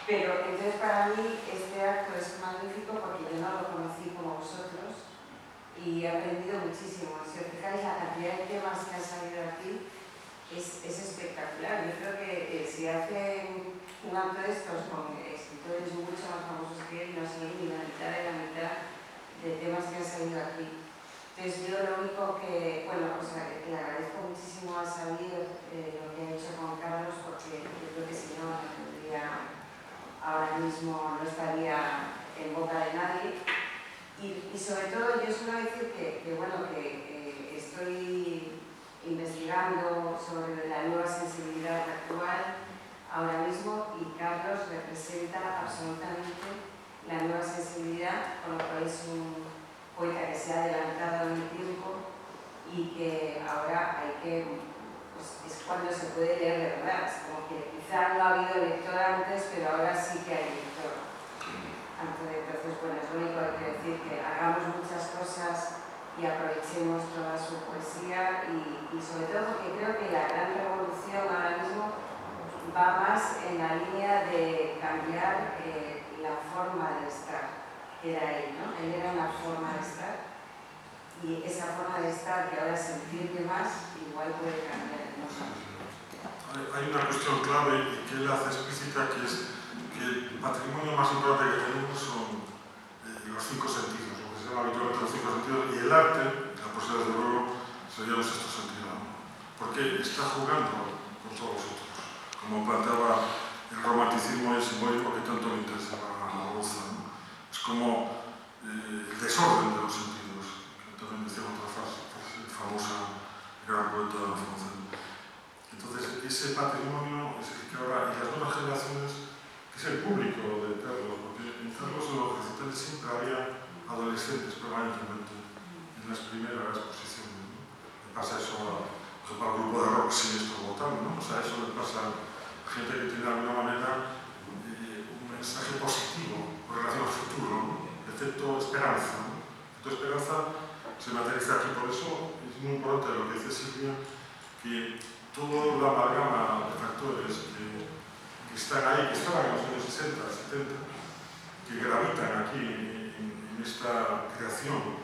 Pero entonces para mí este acto es magnífico porque yo no lo conocí como vosotros y he aprendido muchísimo. Si os fijáis, la cantidad de temas que han salido aquí es espectacular. Yo creo que si hacen un acto de estos con escritores mucho más famosos que él, no sé ni la mitad de temas que han salido aquí. Entonces yo lo único que, bueno, o sea, le agradezco muchísimo a Xavier lo que ha hecho con Carlos, porque yo creo que si no, ahora mismo no estaría en boca de nadie. Y sobre todo yo suelo decir que bueno, que estoy investigando sobre la nueva sensibilidad actual ahora mismo y Carlos representa absolutamente la nueva sensibilidad, con lo cual es un poeta que se ha adelantado en el tiempo y que ahora hay que, pues es cuando se puede leer de verdad. Es como que quizá no ha habido lector antes, pero ahora sí que hay lector. Entonces, bueno, es lo único que hay que decir, que hagamos muchas cosas y aprovechemos toda su poesía y sobre todo porque creo que la gran revolución ahora mismo va más en la línea de cambiar la forma de estar. Era él, ¿no? Él era una forma de estar y esa forma de estar que ahora se entiende más igual puede cambiar el mundo. Hay una cuestión clave que él hace explícita, que es que el patrimonio más importante que tenemos son los 5 sentidos, lo que se llama habitualmente los 5 sentidos, y el arte, la poesía desde luego, sería un sexto sentido, ¿no? Porque está jugando con todos nosotros, como planteaba el romanticismo y el simbolismo que tanto le interesaba a Rosa, ¿no? Es como el desorden de los sentidos, que también decía otra frase famosa, gran poeta francés. Entonces, ese patrimonio es el que ahora, y las nuevas generaciones, que es el público de Carlos, porque en Carlos en los recitales siempre había adolescentes permanentemente en las primeras exposiciones, ¿no? Le pasa eso al grupo de rock Siniestro Botán, ¿no? O sea, eso le pasa a gente que tiene de alguna manera un mensaje positivo con relación al futuro, ¿no? Efecto esperanza, ¿no? Efecto esperanza se materializa aquí. Por eso es muy importante lo que dice Silvia, que toda la amalgama de factores que están ahí, que estaban en los años 60, 70, que gravitan aquí en esta creación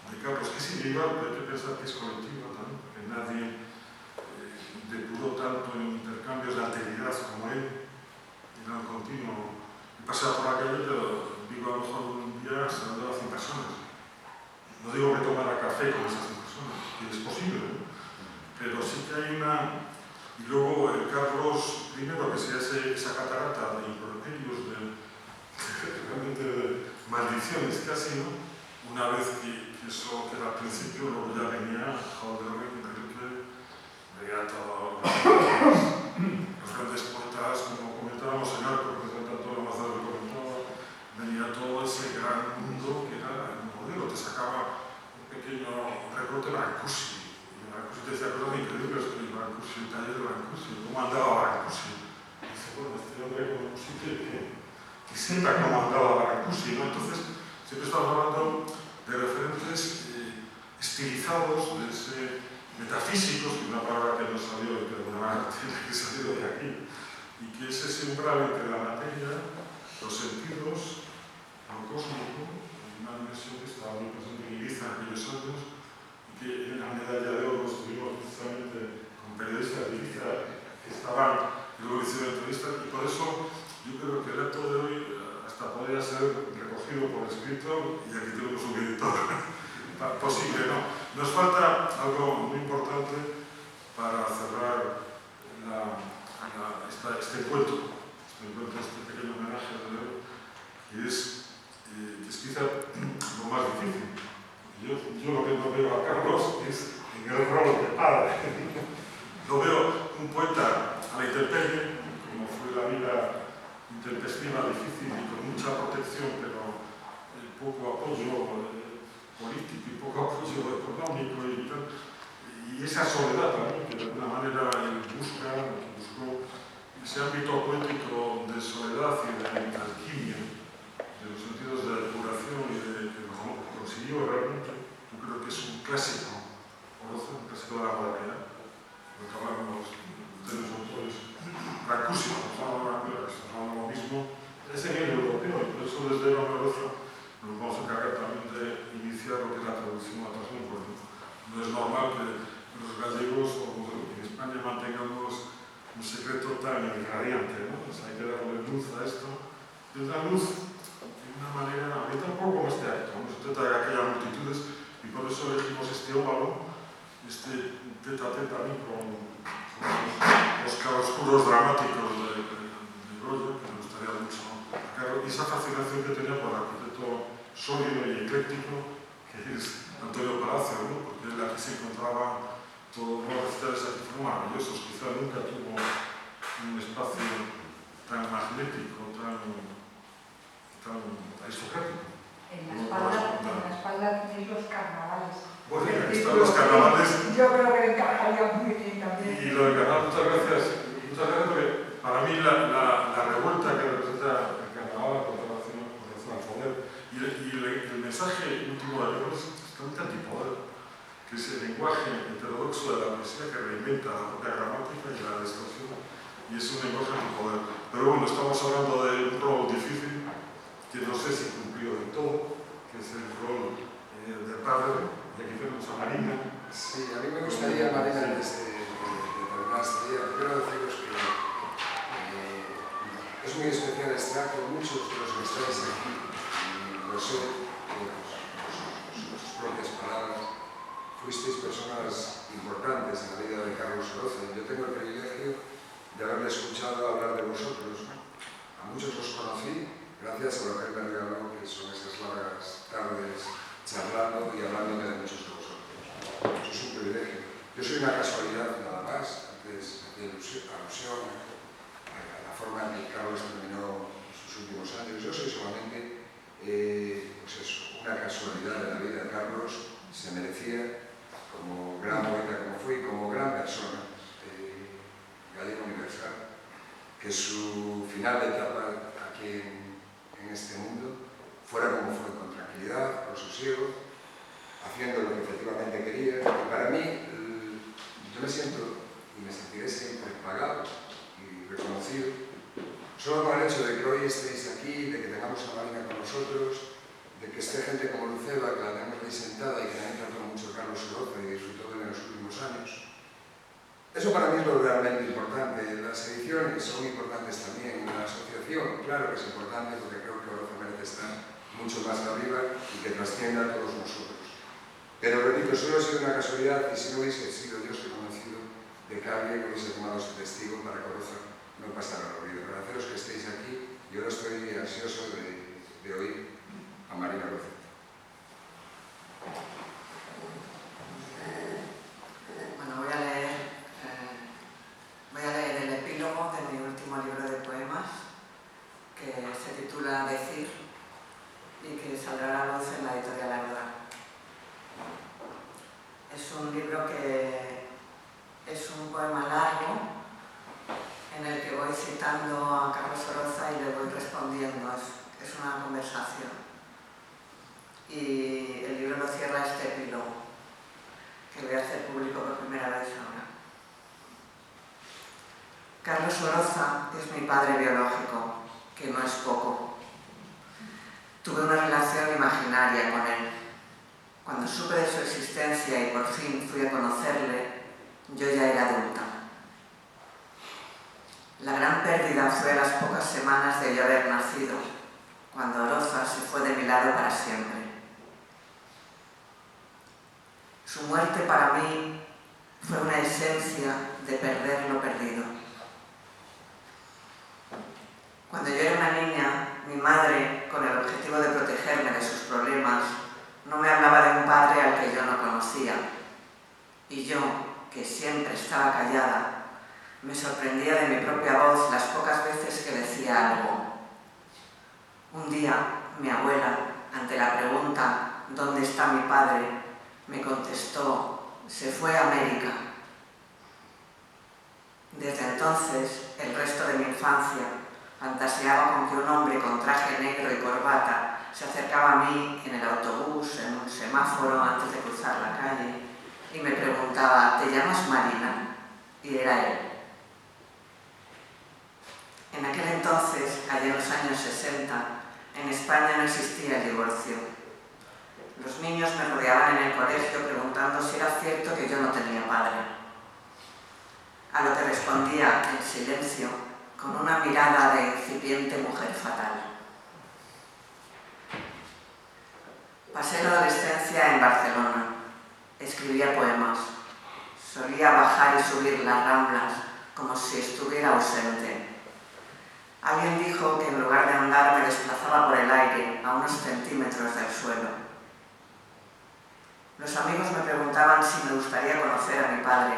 de Carlos, que es individual, pero hay que pensar que es colectiva también, que nadie depuró tanto en intercambios de alteridad como él, era un continuo. Me pasaba por la calle, pero digo, a lo mejor un día se han dado a 100 personas. No digo que tomara café con esas 100 personas, que es posible, ¿no? Pero sí que hay una... Y luego el Carlos I, que se hace esa catarata de improperios, realmente de maldiciones casi, ¿no? Una vez que eso que era al principio, luego ya venía Joder, Enrique, venía todos los grandes poetas, como comentábamos en Arco, que tanto lo más lo comentaba, venía todo ese gran mundo que era el modelo, te sacaba un pequeño recorte de Brancusi. Te decía cosas increíbles, el Brancusi, el taller de Brancusi, cómo andaba Brancusi. Y dice, bueno, este hombre como un sitio que sienta cómo andaba Brancusi, ¿no? Entonces, siempre estamos hablando de referentes estilizados, de ese metafísicos, que es una palabra que no salió, que de alguna manera tiene que salir de aquí, y que es ese umbral entre la materia, los sentidos, lo cósmico, una dimensión que estaba muy presente en Ibiza en aquellos años, que en la medalla de oro estuvimos precisamente con periodistas de Ibiza que estaban, y luego hicieron entrevistas, y por eso yo creo que el acto de hoy hasta podría ser recogido por escrito, y aquí tenemos un editor posible, ¿no? Nos falta algo muy importante para cerrar este encuentro, este pequeño homenaje de hoy, que es quizá lo más difícil. Yo lo que no veo a Carlos es en el rol de padre. Lo veo un poeta a la intemperie, como fue la vida intempestiva, difícil y con mucha protección, pero poco apoyo político y poco apoyo económico y esa soledad también, que de alguna manera él buscó ese ámbito poético de soledad y de alquimia, de los sentidos de depuración y de que lo consiguió realmente. Yo creo que es un clásico, un clásico de la modernidad. Lo que hablamos de los autores Brancusi, estamos hablando lo mismo, eso desde Eva Mendoza nos vamos a encargar también de iniciar lo que es la traducción a otras lenguas, ¿no? No es normal que los gallegos o en España mantengamos un secreto tan irradiante, ¿no? Pues hay que darle luz a esto. Y da luz de una manera, a mí tampoco como este acto, no se trata de que haya multitudes, y por eso elegimos este óvalo, este tete-a-tete también con los claroscuros dramáticos de Goya, que me gustaría mucho sacar, y esa fascinación que tenía por el arquitecto sólido y ecléctico, que es Antonio Palacio, ¿no? Porque él aquí se encontraba todos los recitales aquí maravillosos, quizá nunca tuvo un espacio tan magnético, tan aristocrático. En la espalda tenéis los carnavales. Bueno, aquí están los carnavales. Yo creo que le encajaría muy bien también. Y lo del carnaval, muchas gracias, porque para mí la revuelta que representa el carnaval por relación al poder y el mensaje último de Dios es totalmente antipoder, que es el lenguaje heterodoxo de la poesía que reinventa la propia gramática y la distorsión, y es un lenguaje antipoder. Pero bueno, estamos hablando de un rol difícil que no sé si cumplió del todo, que es el rol de padre, y aquí tenemos a Marina. Sí, a mí me gustaría, Marina, antes de terminar este día, primero deciros que es muy especial este acto. Muchos de los que estáis aquí, y lo sé, por sus propias palabras, fuisteis personas importantes en la vida de Carlos Oroza. Yo tengo el privilegio de haberle escuchado hablar de vosotros, ¿no? A muchos los conocí gracias a lo que él me regaló, que son esas largas tardes charlando y hablándome de muchos de vosotros. Eso es un privilegio. Yo soy una casualidad nada más, antes de alusión a la forma en que Carlos terminó sus últimos años. Yo soy solamente pues eso, una casualidad de la vida de Carlos. Se merecía, como gran poeta como fue y como gran persona, gallego universal, que su final de etapa aquí en este mundo fuera como fue, con tranquilidad, con sosiego, haciendo lo que efectivamente quería. Y para mí, yo me siento y me sentiré siempre pagado y reconocido, solo con el hecho de que hoy estéis aquí, de que tengamos a Marina con nosotros, de que esté gente como Luceba, que la tenemos ahí sentada y que también trató mucho a Carlos Oroza y disfrutó de él en los últimos años. Eso para mí es lo realmente importante. Las ediciones son importantes también, la asociación, claro que es importante, porque creo que Oroza merece estar mucho más arriba y que trascienda a todos nosotros. Pero repito, solo ha sido una casualidad, y si no hubiese sido, yo estoy convencido de que alguien hubiese tomado su testigo para que Oroza no pasara al olvido. Agradeceros que estéis aquí y ahora estoy ansioso de oír a Marina Roza. Bueno, voy a leer el epílogo de mi último libro de poemas, que se titula Decir y que saldrá a la luz en la editorial Aurora. Es un libro que es un poema largo en el que voy citando a Carlos Oroza y le voy respondiendo. Es una conversación. Y el libro lo cierra este epílogo, que voy a hacer público por primera vez ahora. Carlos Oroza es mi padre biológico, que no es poco. Tuve una relación imaginaria con él. Cuando supe de su existencia y por fin fui a conocerle, yo ya era adulta. La gran pérdida fue a las pocas semanas de yo haber nacido, cuando Oroza se fue de mi lado para siempre. Su muerte para mí fue una esencia de perder lo perdido. Cuando yo era una niña, mi madre, con el objetivo de protegerme de sus problemas, no me hablaba de un padre al que yo no conocía. Y yo, que siempre estaba callada, me sorprendía de mi propia voz las pocas veces que decía algo. Un día, mi abuela, ante la pregunta ¿dónde está mi padre?, me contestó: se fue a América. Desde entonces, el resto de mi infancia, fantaseaba con que un hombre con traje negro y corbata se acercaba a mí en el autobús, en un semáforo antes de cruzar la calle, y me preguntaba: ¿te llamas Marina? Y era él. En aquel entonces, allá en los años 60, En España no existía el divorcio. Los niños me rodeaban en el colegio preguntando si era cierto que yo no tenía padre. A lo que respondía en silencio con una mirada de incipiente mujer fatal. Pasé la adolescencia en Barcelona. Escribía poemas. Solía bajar y subir las Ramblas como si estuviera ausente. Alguien dijo que en lugar de andar me desplazaba por el aire a unos centímetros del suelo. Los amigos me preguntaban si me gustaría conocer a mi padre,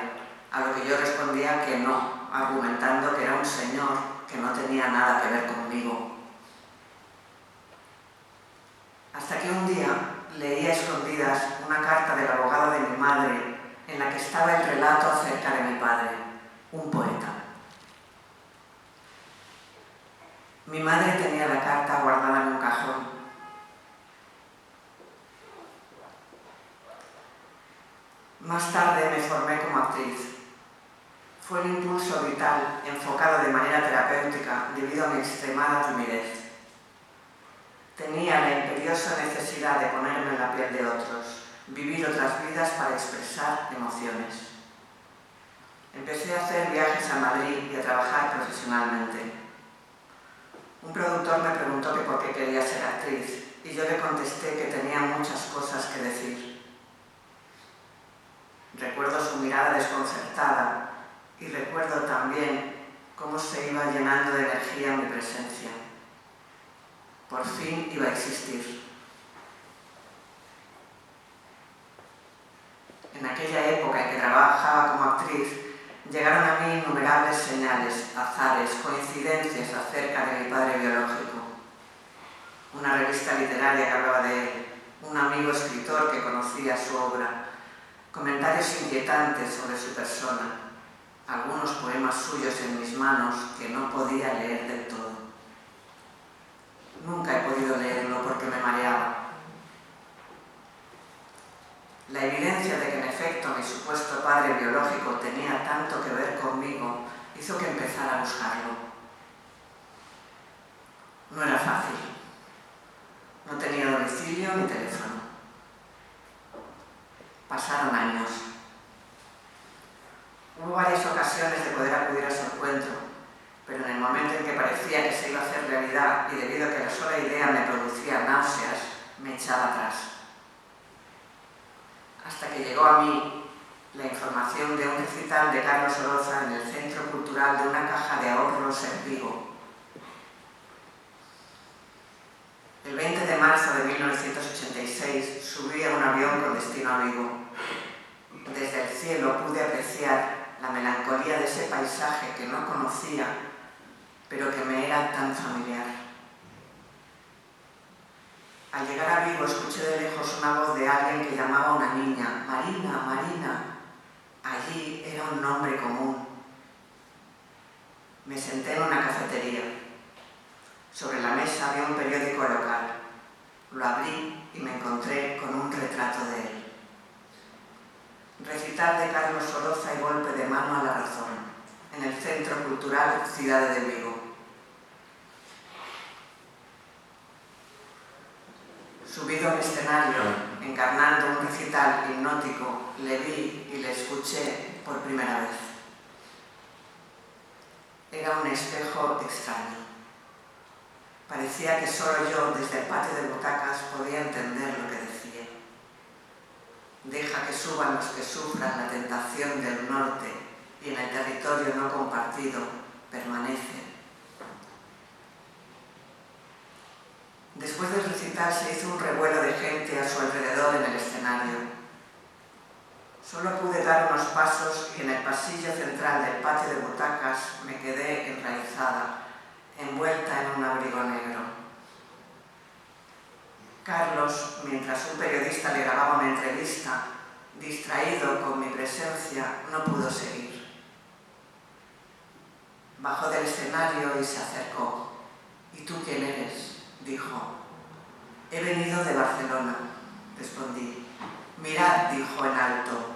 a lo que yo respondía que no, argumentando que era un señor que no tenía nada que ver conmigo. Hasta que un día leí a escondidas una carta del abogado de mi madre en la que estaba el relato acerca de mi padre, un poeta. Mi madre tenía la carta guardada en un cajón. Más tarde me formé como actriz. Fue el impulso vital enfocado de manera terapéutica debido a mi extremada timidez. Tenía la imperiosa necesidad de ponerme en la piel de otros, vivir otras vidas para expresar emociones. Empecé a hacer viajes a Madrid y a trabajar profesionalmente. Un productor me preguntó que por qué quería ser actriz y yo le contesté que tenía muchas cosas que decir. Recuerdo su mirada desconcertada y recuerdo también cómo se iba llenando de energía mi presencia. Por fin iba a existir. En aquella época en que trabajaba como actriz, llegaron a mí innumerables señales, azares, coincidencias acerca de mi padre biológico. Una revista literaria que hablaba de él, un amigo escritor que conocía su obra, comentarios inquietantes sobre su persona, algunos poemas suyos en mis manos que no podía leer del todo. Nunca he podido leerlo porque me mareaba. La evidencia de que en efecto mi supuesto padre biológico tenía tanto que ver conmigo hizo que empezara a buscarlo. No era fácil. No tenía domicilio ni teléfono. Pasaron años. Hubo varias ocasiones de poder acudir a su encuentro, pero en el momento en que parecía que se iba a hacer realidad y debido a que la sola idea me producía náuseas, me echaba atrás. Hasta que llegó a mí la información de un recital de Carlos Oroza en el Centro Cultural de una caja de ahorros en Vigo. El 20 de marzo de 1986 subí a un avión con destino a Vigo. Desde el cielo pude apreciar la melancolía de ese paisaje que no conocía, pero que me era tan familiar. Al llegar a Vigo escuché de lejos una voz de alguien que llamaba a una niña, Marina, Marina. Allí era un nombre común. Me senté en una cafetería. Sobre la mesa había un periódico local. Lo abrí y me encontré con un retrato de él. Recital de Carlos Oroza y golpe de mano a la razón, en el Centro Cultural Ciudad de Vigo. Subido al escenario, encarnando un recital hipnótico, le vi y le escuché por primera vez. Era un espejo extraño. Parecía que solo yo, desde el patio de butacas, podía entender lo que decía. Deja que suban los que sufran la tentación del norte y en el territorio no compartido permanece. Después del recital se hizo un revuelo de gente a su alrededor en el escenario. Solo pude dar unos pasos y en el pasillo central del patio de butacas me quedé enraizada, envuelta en un abrigo negro. Carlos, mientras un periodista le grababa una entrevista, distraído con mi presencia, no pudo seguir. Bajó del escenario y se acercó. ¿Y tú quién eres?, dijo. He venido de Barcelona, respondí. Mirad, dijo en alto,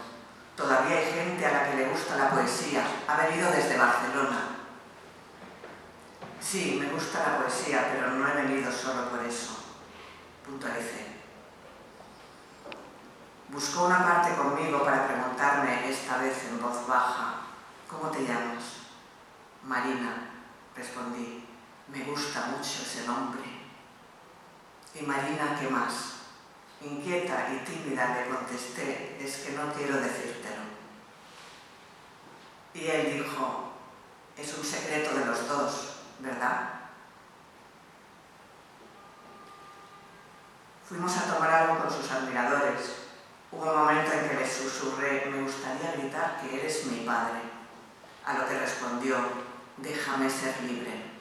todavía hay gente a la que le gusta la poesía. Ha venido desde Barcelona. Sí, me gusta la poesía, pero no he venido solo por eso. Puntualicé. Buscó una parte conmigo para preguntarme, esta vez en voz baja, ¿cómo te llamas? Marina, respondí. Me gusta mucho ese nombre. ¿Y Marina qué más? Inquieta y tímida le contesté, es que no quiero decírtelo. Y él dijo, es un secreto de los dos, ¿verdad? Fuimos a tomar algo con sus admiradores. Hubo un momento en que le susurré, me gustaría gritar que eres mi padre. A lo que respondió, déjame ser libre.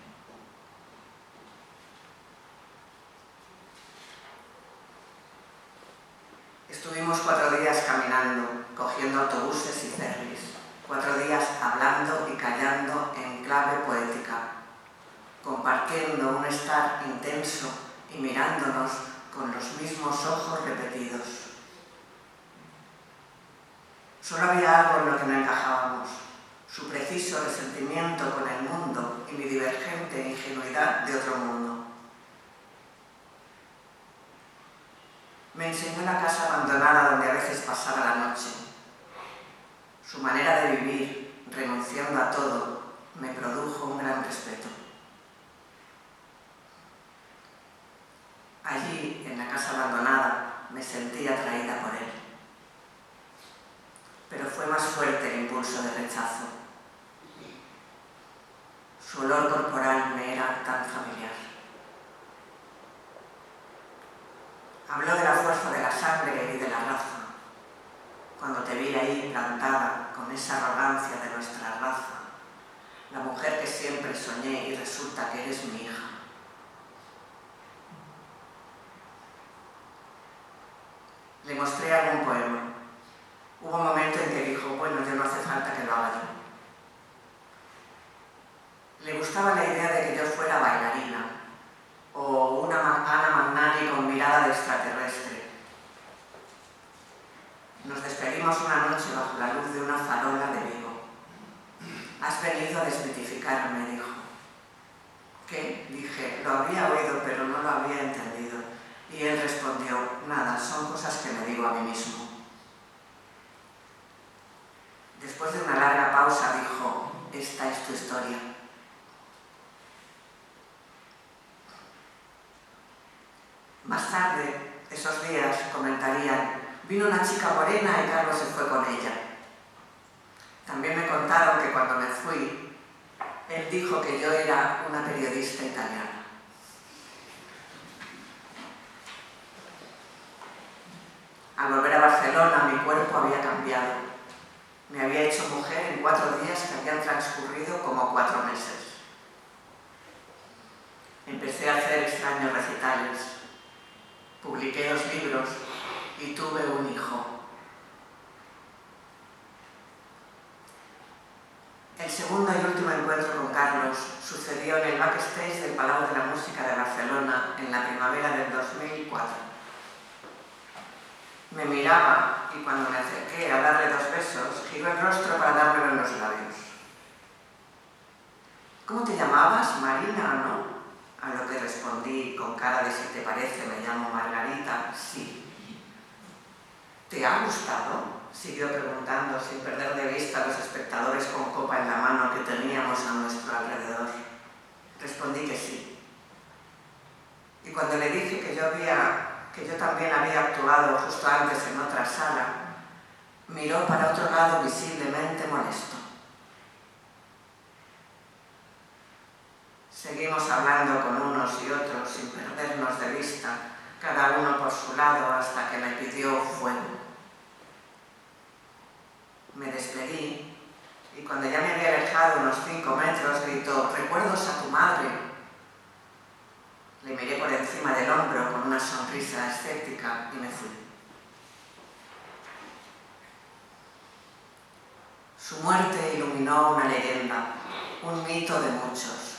Estuvimos 4 días caminando, cogiendo autobuses y ferries. 4 días hablando y callando en clave poética, compartiendo un estar intenso y mirándonos con los mismos ojos repetidos. Solo había algo en lo que no encajábamos, su preciso resentimiento con el mundo y mi divergente ingenuidad de otro mundo. Me enseñó la casa abandonada donde a veces pasaba la noche. Su manera de vivir, renunciando a todo, me produjo un gran respeto. Allí, en la casa abandonada, me sentí atraída por él. Pero fue más fuerte el impulso de rechazo. Su olor corporal me era tan familiar. Habló de la fuerza de la sangre y de la raza. Cuando te vi ahí plantada con esa arrogancia de nuestra raza, la mujer que siempre soñé y resulta que eres mi hija. Le mostré algún poema. Hubo un momento en que dijo, bueno, ya no hace falta que lo haga yo. Le gustaba la idea de que yo fuera bailarina o una Anna Magnani con mirada de extraterrestre. Nos despedimos una noche bajo la luz de una farola de Vigo. Has venido a desmitificarme, dijo. ¿Qué? Dije, lo había oído, pero no lo había entendido. Y él respondió, nada, son cosas que me digo a mí mismo. Después de una larga pausa dijo, esta es tu historia. Más tarde, esos días, comentarían, vino una chica morena y Carlos se fue con ella. También me contaron que cuando me fui, él dijo que yo era una periodista italiana. Al volver a Barcelona, mi cuerpo había cambiado. Me había hecho mujer en 4 días que habían transcurrido como 4 meses. Empecé a hacer extraños recitales. Publiqué 2 libros y tuve un hijo. El segundo y último encuentro con Carlos sucedió en el backstage del Palau de la Música de Barcelona en la primavera del 2004. Me miraba y cuando me acerqué a darle 2 besos, giró el rostro para dármelo en los labios. ¿Cómo te llamabas? Marina, ¿no? A lo que respondí con cara de si te parece, me llamo Margarita, sí. ¿Te ha gustado? Siguió preguntando sin perder de vista a los espectadores con copa en la mano que teníamos a nuestro alrededor. Respondí que sí. Y cuando le dije que yo también había actuado justo antes en otra sala, miró para otro lado visiblemente molesto. Seguimos hablando con unos y otros sin perdernos de vista, cada uno por su lado hasta que me pidió fuego. Me despedí y cuando ya me había alejado unos 5 metros gritó, ¿recuerdos a tu madre? Le miré por encima del hombro con una sonrisa escéptica y me fui. Su muerte iluminó una leyenda, un mito de muchos.